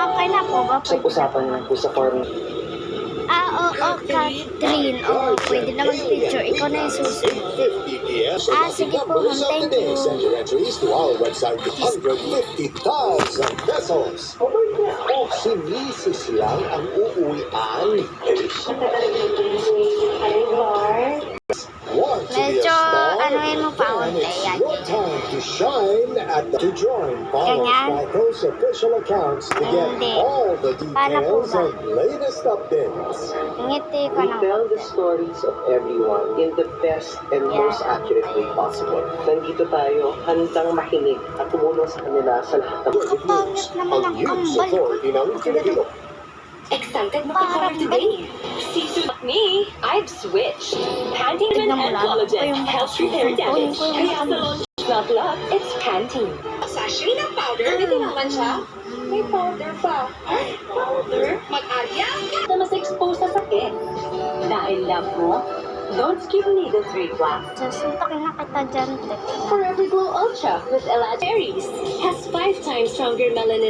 Okay na po ba? Sa usapan lang po sa farming. Oo, Catherine. Oo, pwede na mag-picture. Ikaw na yung susunod. Sige po, ma'am. Thank you. Send your entries to our website 150,000 pesos. O si Mrs. lang ang uuwian. Want to be a Medyo, star? anuhin mo pa Then unti. it's Yan. your time to shine to join Follow Ganyan. Sparkle's official accounts to get Hindi. all the Paano po details ba? and latest updates. Ngiti ko We ng tell the konti. stories of everyone in the best and Yeah. most accurate way possible. Nandito tayo, handang makinig at tumulong sa kanila sa lahat ng Kapangit naman ang News kambal ko. Authority ng Pilipino. Excited Parang makikover today? See me, I've switched. Pantene Tignan mo and lang. collagen Ito yung helps repair mataas. damage. Ito yung Kaya sa launch, not love, it's Pantene. Sachet ng powder, hindi naman siya. May powder pa. Ay, powder? Mag-alya? Na mas expose sa sakit. Dahil love mo, don't skip needle 3 plus. Susuntokin na kita dyan, te. Forever Glow Ultra with Elaine Berries has 5 times stronger melanin.